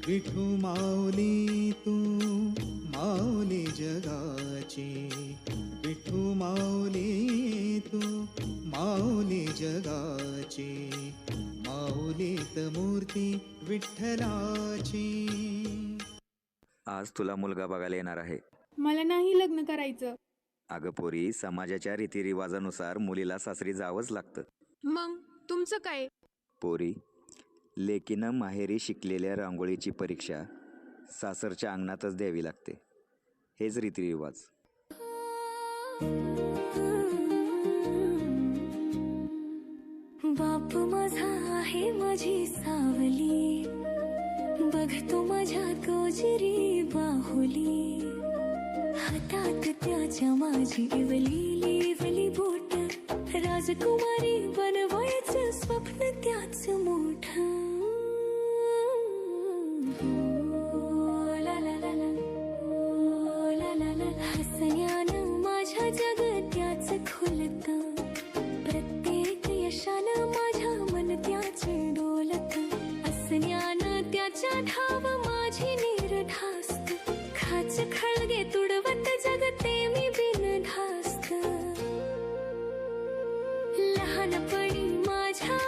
विठू माऊली तू माऊली जगाची, विठू माऊली तू माऊली जगाची, माऊलीत मूर्ती विठ्ठलाची. आज तुला मुलगा बघायला येणार आहे. मला नाही लग्न करायचं. अगं पोरी, समाजाच्या रीतिरिवाजानुसार मुलीला सासरी जावंच लागतं. मग तुमचं काय? पोरी, लेकीनं माहेरी शिकलेल्या रांगोळीची परीक्षा सासरच्या अंगणातच द्यावी लागते. हेच रीतिरिवाज. बाप माझा आहे माझी सावली, बघतो माझ्या गोजरी बाहुली, हातात त्याच्या माझी इवली इवली बोट, राजकुमारी बनवायचं स्वप्न त्याच मोठ. हसण्यानं माझ्या जगत्याच खुलत, प्रत्येक यशानं माझ्या मन त्याचे डोलत, हसण्यानं त्याच्या धाव माझी निर्धास्त, खाच खळगे तुडवत जगते मी बिनधास्त. लहानपणी माझ्या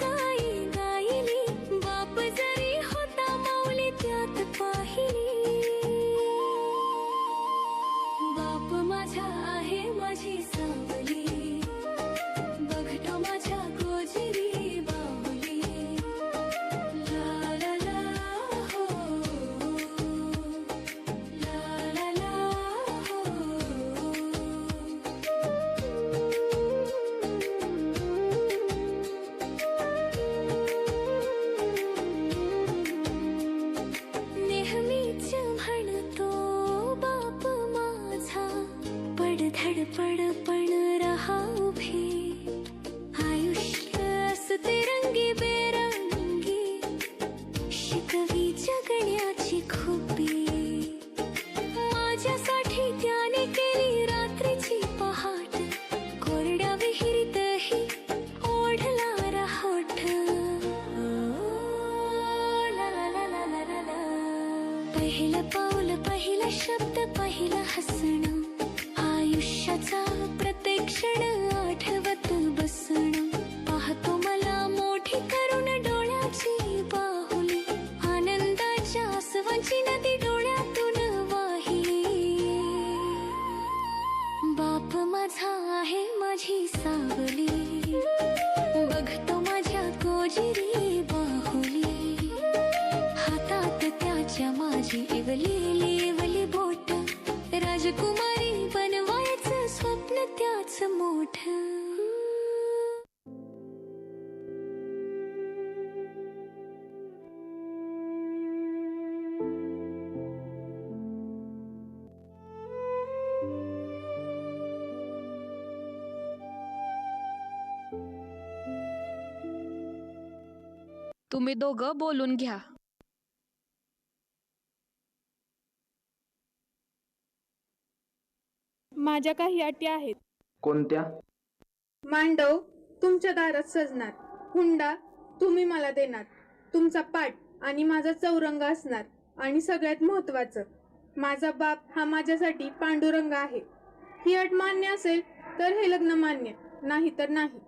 गाई गायली, बाप जरी होता माऊली त्यात पाहिली. बाप माझा आहे माझी सावली, बघतो माझ्या गोजरी बाहुली. ला ला ला हो, ला ला ला हो. नेहमीच म्हणतो बाप माझा, पडधड पडपण रहा उभी, आयुष्य असते रंगी बेरंगी, शिकवी जगण्याची खुबी. माझ्यासाठी त्याने केली रात्रीची पहाट, कोरड्या विहिरीतही ओढला राहोठ. ला ला ला ला ला ला ला. पहिलं पाऊल पहिला शब्द पहिलं हसणं, आयुष्याचा प्रत्येक क्षण आठवत बसणं, पाहतो मला मोठी करून डोळ्याची बाहुली, आनंदाच्या आसवांची नदी डोळ्यातून वाहिली. बाप माझा आहे माझी सावली, बघतो माझ्या गोजिरी बाहुली, हातात त्याच्या माझी इवली इवली बोट, राजकुमारी बनवायचं स्वप्न त्याच मोठ. तुम्ही दोघं बोलून घ्या. माझ्या काही अटी आहेत. कोणत्या? मांडव तुमच्या दारात सजणार, हुंडा तुम्ही मला देणार, तुमचा पाट आणि माझा चौरंग असणार, आणि सगळ्यात महत्वाचं, माझा बाप हा माझ्यासाठी पांडुरंग आहे. ही अट मान्य असेल तर हे लग्न मान्य, नाही तर नाही.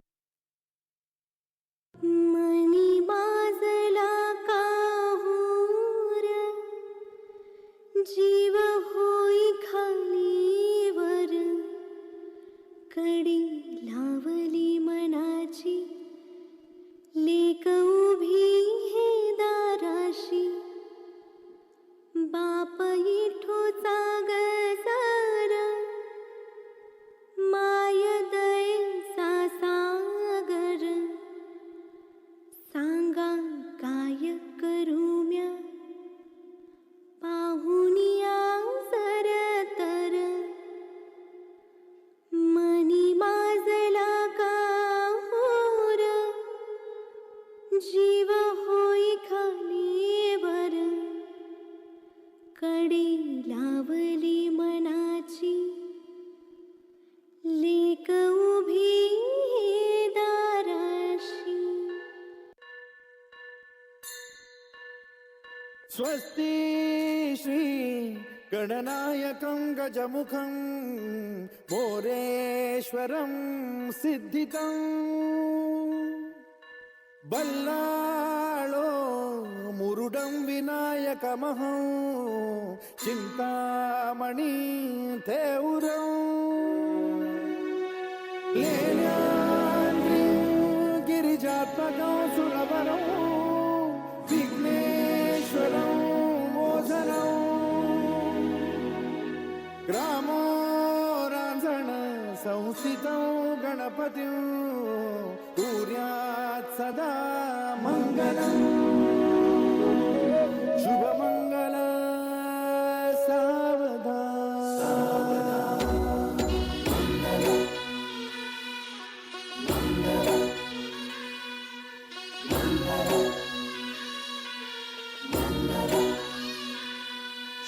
मनी बाजला काहूर, जीव होई खालीवर, कडी लावली मनाची, लेक उभी हे दाराशी, बाप इठोचा गजर, माय दयेचा सागर, सांगा काय करू म्या, पाहुनिया सर तर, मनी माजला काहूर, जीव होई खालीवर, कडी लावली मनाची, लेक उभी हे दाराशी. स्वस्ति श्री गणनायकं गजमुखं मोरेश्वरं सिद्धितं बल्लाळो मुरुडं विनायकमहं चिन्तामणि थेउरं लेल्याद्रिं गिरिजात्मकं सुरवरं विघ्नेश्वरं मोझनं ग्रामो रांझण संस्थितं गणपतिं कुर्यात् सदा मङ्गलम्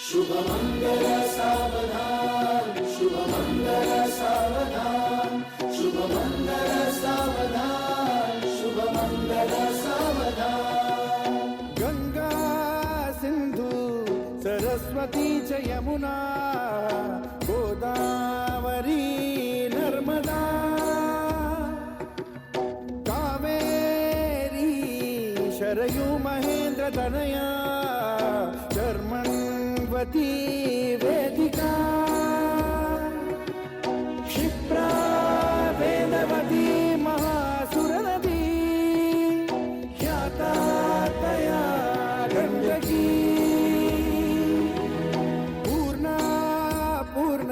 शुभमङ्गल सावधान शुभमङ्गल सावधान शुभमङ्गल सावधान शुभमङ्गल सावधान गंगा सिंधु सरस्वती च यमुना गोदावरी नर्मदा कावेरी शरयू महेंद्र तनया कर्मण्वती वेदिका क्षिप्रा वेदवती महासुरनदी ख्याता तया गण्डकी पूर्णा पूर्ण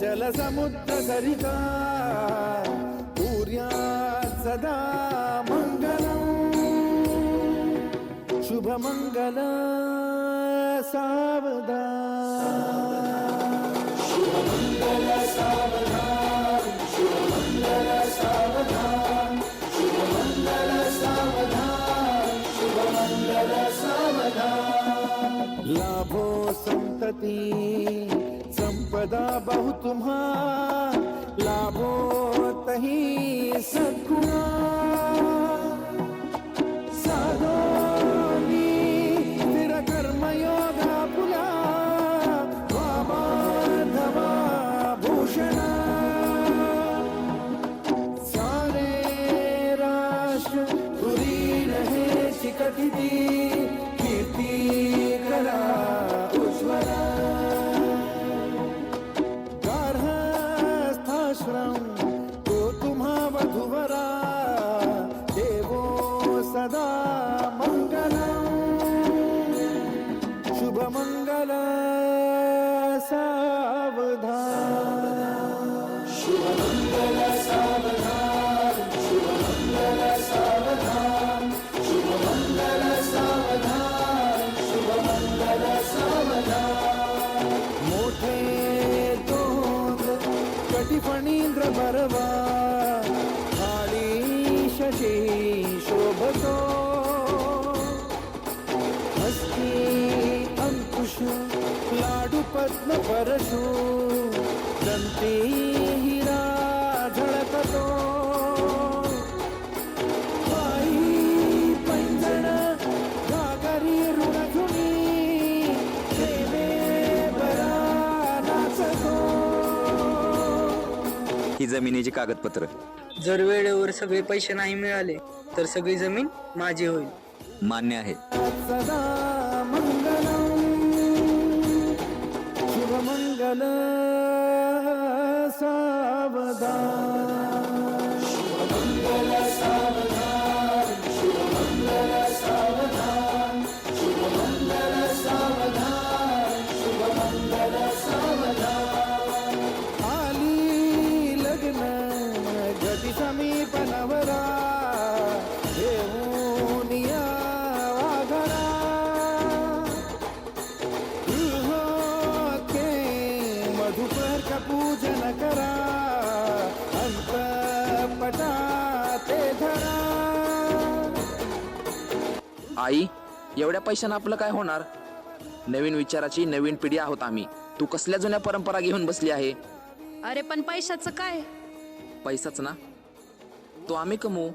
जलसमुद्र सरिता कुर्यात् सदा मङ्गलम् शुभमङ्गल सावधान शुभमङ्गल सावधान शुभमङ्गल सावधान शुभमङ्गल सावधान शुभमङ्गल सावधान लाभो संतति संपदा बहु तुम्हा लाभो तही सद्गुणा साधोनी स्थिर कर्मयोगा पुला वामाधवा भूषणा सारे राष्ट्र पुरी रहे चिकटिती कीर्ती करा उज्ज्वला गार्हस्थाश्रम तो तुम्हा वधुवरा देवो सदा मङ्गलम् शुभमङ्गल सावधान शुभमङ्गल सावधान शुभमङ्गल सावधान शुभमङ्गल सावधान शुभमङ्गल सावधान मोठे तोंड कटिफणींद्र बरवा खाली शशी शोभतो हस्ती अंकुश लाडू पद्म परशु दंती हिरा झळकतो पायी पैंजण घागरी ऋणधुनी देवे बरा नाचतो ही जमिनीची कागदपत्र. जर वेळेवर सगळे पैसे नाही मिळाले तर सगळी जमीन माझी होईल. मान्य आहे. सदा मंगलम शुभमंगल सावधान शुभमंगल सावधान शुभमंगल सावधान शुभमंगल सावधान शुभमंगल सावधान आली लग्न गती समीपनवरा घेऊन या वाघरा गृहोके मधुपर का पूजन करा अंतपटा ते धरा. आई, एवढ्या पैशानं आपलं काय होणार? नवीन विचाराची नवीन पिढी आहोत आम्ही. तू कसल्या जुन्या परंपरा घेऊन बसली आहे? अरे पण पैशाचं काय? पैसाच ना, तो आम्ही कमवू.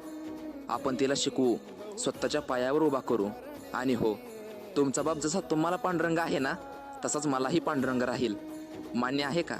आपण तिला शिकवू, स्वतःच्या पायावर उभा करू आणि हो, तुमचा बाप जसा तुम्हाला पांडुरंग आहे ना, तसाच मलाही पांडुरंग राहील. मान्य आहे का?